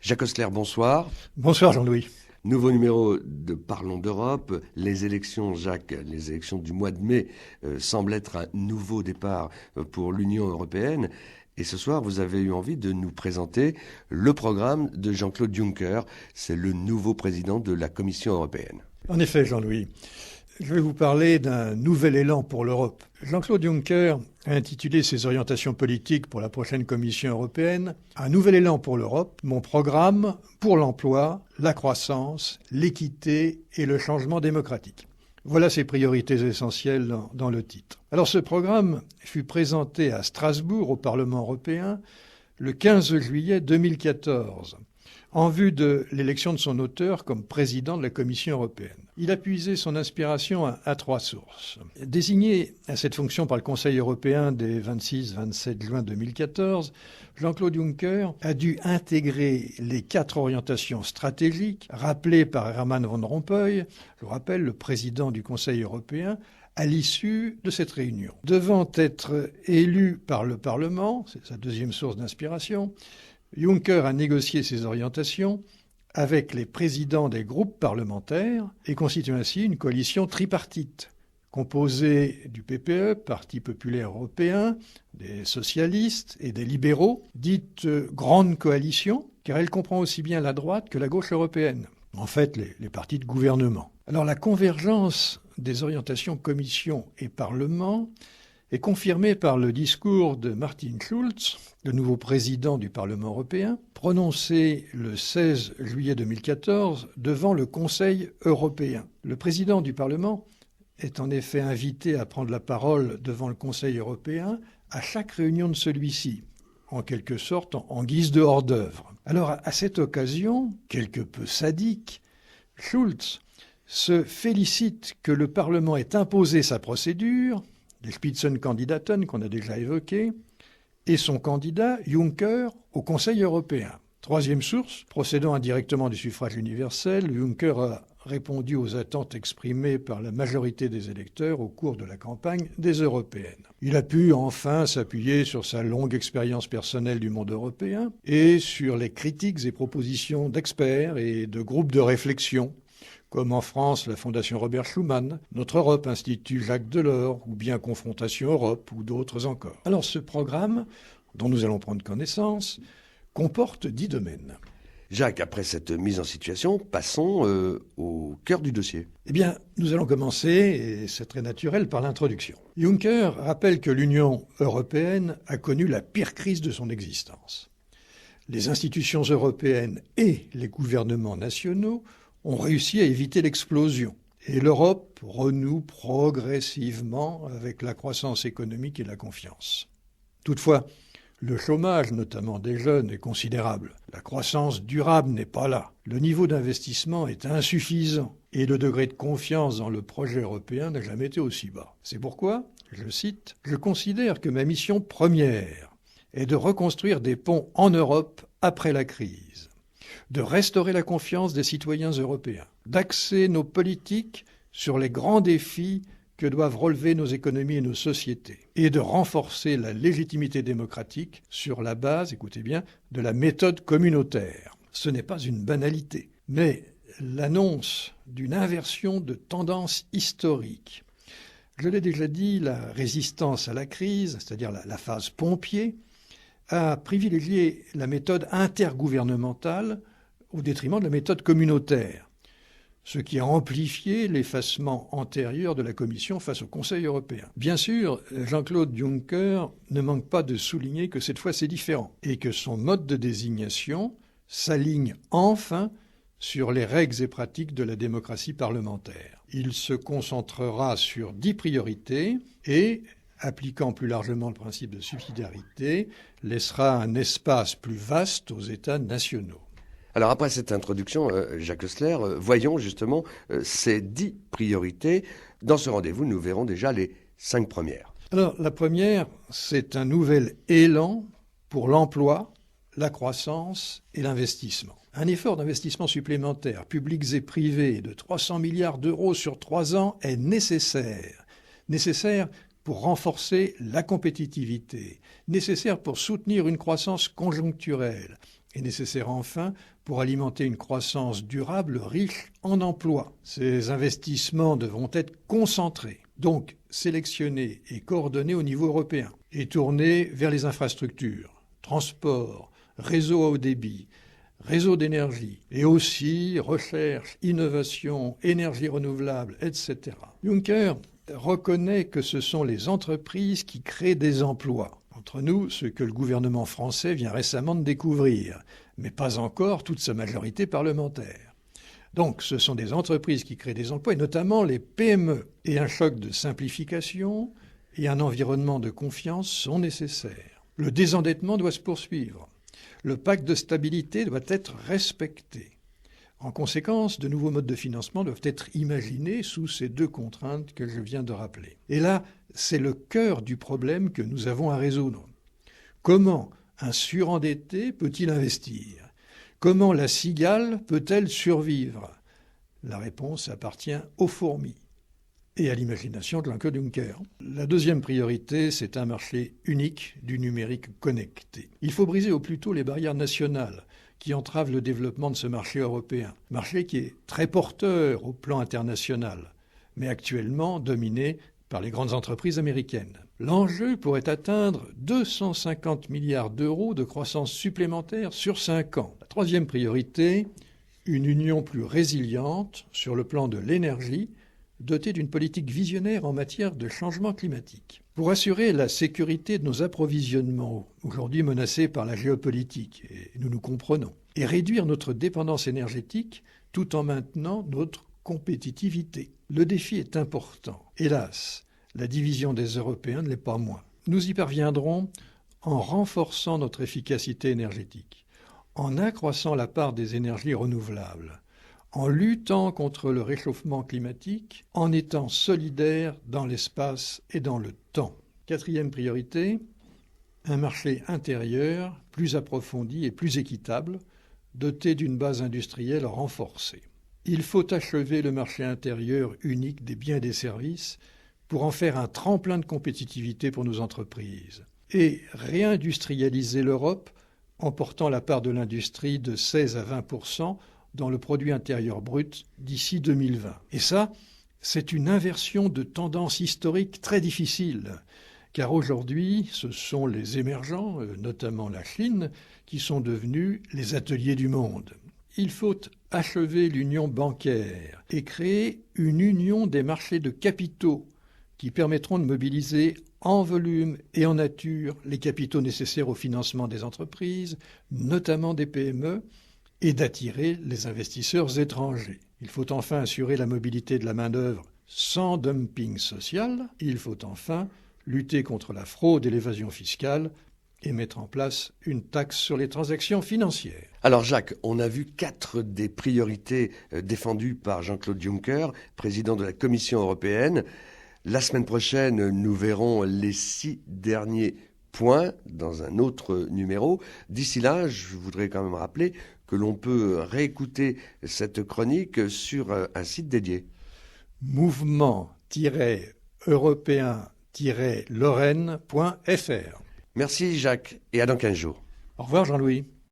Jacques Ostler, bonsoir. Bonsoir Jean-Louis. Nouveau numéro de Parlons d'Europe. Les élections, Jacques, les élections du mois de mai semblent être un nouveau départ pour l'Union européenne. Et ce soir, vous avez eu envie de nous présenter le programme de Jean-Claude Juncker. C'est le nouveau président de la Commission européenne. En effet, Jean-Louis, je vais vous parler d'un nouvel élan pour l'Europe. Jean-Claude Juncker a intitulé ses orientations politiques pour la prochaine Commission européenne « Un nouvel élan pour l'Europe, mon programme pour l'emploi, la croissance, l'équité et le changement démocratique ». Voilà ses priorités essentielles dans le titre. Alors ce programme fut présenté à Strasbourg au Parlement européen le 15 juillet 2014 en vue de l'élection de son auteur comme président de la Commission européenne. Il a puisé son inspiration à trois sources. Désigné à cette fonction par le Conseil européen des 26-27 juin 2014, Jean-Claude Juncker a dû intégrer les 4 orientations stratégiques rappelées par Herman Van Rompuy, je vous rappelle, le président du Conseil européen, à l'issue de cette réunion. Devant être élu par le Parlement, c'est sa deuxième source d'inspiration, Juncker a négocié ses orientations avec les présidents des groupes parlementaires et constitue ainsi une coalition tripartite, composée du PPE, Parti populaire européen, des socialistes et des libéraux, dite grande coalition, car elle comprend aussi bien la droite que la gauche européenne, en fait les partis de gouvernement. Alors la convergence des orientations Commission et Parlement est confirmée par le discours de Martin Schulz, le nouveau président du Parlement européen, prononcé le 16 juillet 2014 devant le Conseil européen. Le président du Parlement est en effet invité à prendre la parole devant le Conseil européen à chaque réunion de celui-ci, en quelque sorte en guise de hors-d'œuvre. Alors à cette occasion, quelque peu sadique, Schulz se félicite que le Parlement ait imposé sa procédure, les Spitzenkandidaten qu'on a déjà évoqués, et son candidat, Juncker, au Conseil européen. Troisième source, procédant indirectement du suffrage universel, Juncker a répondu aux attentes exprimées par la majorité des électeurs au cours de la campagne des européennes. Il a pu enfin s'appuyer sur sa longue expérience personnelle du monde européen et sur les critiques et propositions d'experts et de groupes de réflexion, comme en France la Fondation Robert Schuman, Notre Europe, Institut Jacques Delors, ou bien Confrontation Europe, ou d'autres encore. Alors ce programme, dont nous allons prendre connaissance, comporte 10 domaines. Jacques, après cette mise en situation, passons au cœur du dossier. Eh bien, nous allons commencer, et c'est très naturel, par l'introduction. Juncker rappelle que l'Union européenne a connu la pire crise de son existence. Les institutions européennes et les gouvernements nationaux ont réussi à éviter l'explosion. Et l'Europe renoue progressivement avec la croissance économique et la confiance. Toutefois, le chômage, notamment des jeunes, est considérable. La croissance durable n'est pas là. Le niveau d'investissement est insuffisant. Et le degré de confiance dans le projet européen n'a jamais été aussi bas. C'est pourquoi, je cite, « Je considère que ma mission première est de reconstruire des ponts en Europe après la crise, de restaurer la confiance des citoyens européens, d'axer nos politiques sur les grands défis que doivent relever nos économies et nos sociétés, et de renforcer la légitimité démocratique sur la base, écoutez bien, de la méthode communautaire. » Ce n'est pas une banalité, mais l'annonce d'une inversion de tendance historique. Je l'ai déjà dit, la résistance à la crise, c'est-à-dire la phase pompier, a privilégié la méthode intergouvernementale au détriment de la méthode communautaire, ce qui a amplifié l'effacement antérieur de la Commission face au Conseil européen. Bien sûr, Jean-Claude Juncker ne manque pas de souligner que cette fois c'est différent et que son mode de désignation s'aligne enfin sur les règles et pratiques de la démocratie parlementaire. Il se concentrera sur 10 priorités et, appliquant plus largement le principe de subsidiarité, laissera un espace plus vaste aux États nationaux. Alors après cette introduction, Jacques Ostler, voyons justement ces 10 priorités. Dans ce rendez-vous, nous verrons déjà les 5 premières. Alors la première, c'est un nouvel élan pour l'emploi, la croissance et l'investissement. Un effort d'investissement supplémentaire, publics et privés, de 300 milliards d'euros sur 3 ans est nécessaire. Nécessaire pour renforcer la compétitivité, nécessaire pour soutenir une croissance conjoncturelle, est nécessaire enfin pour alimenter une croissance durable riche en emplois. Ces investissements devront être concentrés, donc sélectionnés et coordonnés au niveau européen, et tournés vers les infrastructures, transports, réseaux à haut débit, réseaux d'énergie, et aussi recherche, innovation, énergie renouvelable, etc. Juncker reconnaît que ce sont les entreprises qui créent des emplois. Entre nous, ce que le gouvernement français vient récemment de découvrir, mais pas encore toute sa majorité parlementaire. Donc, ce sont des entreprises qui créent des emplois, et notamment les PME. Et un choc de simplification et un environnement de confiance sont nécessaires. Le désendettement doit se poursuivre. Le pacte de stabilité doit être respecté. En conséquence, de nouveaux modes de financement doivent être imaginés sous ces deux contraintes que je viens de rappeler. Et là, c'est le cœur du problème que nous avons à résoudre. Comment un surendetté peut-il investir ? Comment la cigale peut-elle survivre ? La réponse appartient aux fourmis et à l'imagination de Jean-Claude Juncker. La deuxième priorité, c'est un marché unique du numérique connecté. Il faut briser au plus tôt les barrières nationales qui entravent le développement de ce marché européen. Marché qui est très porteur au plan international, mais actuellement dominé par les grandes entreprises américaines. L'enjeu pourrait atteindre 250 milliards d'euros de croissance supplémentaire sur 5 ans. La troisième priorité, une union plus résiliente sur le plan de l'énergie, dotée d'une politique visionnaire en matière de changement climatique. Pour assurer la sécurité de nos approvisionnements, aujourd'hui menacés par la géopolitique, et nous nous comprenons, et réduire notre dépendance énergétique tout en maintenant notre compétitivité. Le défi est important. Hélas, la division des Européens ne l'est pas moins. Nous y parviendrons en renforçant notre efficacité énergétique, en accroissant la part des énergies renouvelables, en luttant contre le réchauffement climatique, en étant solidaires dans l'espace et dans le temps. Quatrième priorité, un marché intérieur plus approfondi et plus équitable, doté d'une base industrielle renforcée. Il faut achever le marché intérieur unique des biens et des services pour en faire un tremplin de compétitivité pour nos entreprises et réindustrialiser l'Europe en portant la part de l'industrie de 16 à 20% dans le produit intérieur brut d'ici 2020. Et ça, c'est une inversion de tendance historique très difficile, car aujourd'hui, ce sont les émergents, notamment la Chine, qui sont devenus les ateliers du monde. Il faut achever l'union bancaire et créer une union des marchés de capitaux qui permettront de mobiliser en volume et en nature les capitaux nécessaires au financement des entreprises, notamment des PME, et d'attirer les investisseurs étrangers. Il faut enfin assurer la mobilité de la main-d'œuvre sans dumping social. Il faut enfin lutter contre la fraude et l'évasion fiscale et mettre en place une taxe sur les transactions financières. Alors Jacques, on a vu 4 des priorités défendues par Jean-Claude Juncker, président de la Commission européenne. La semaine prochaine, nous verrons les 6 derniers points dans un autre numéro. D'ici là, je voudrais quand même rappeler que l'on peut réécouter cette chronique sur un site dédié. Mouvement-européen-lorraine.fr. Merci Jacques, et à dans 15 jours. Au revoir Jean-Louis.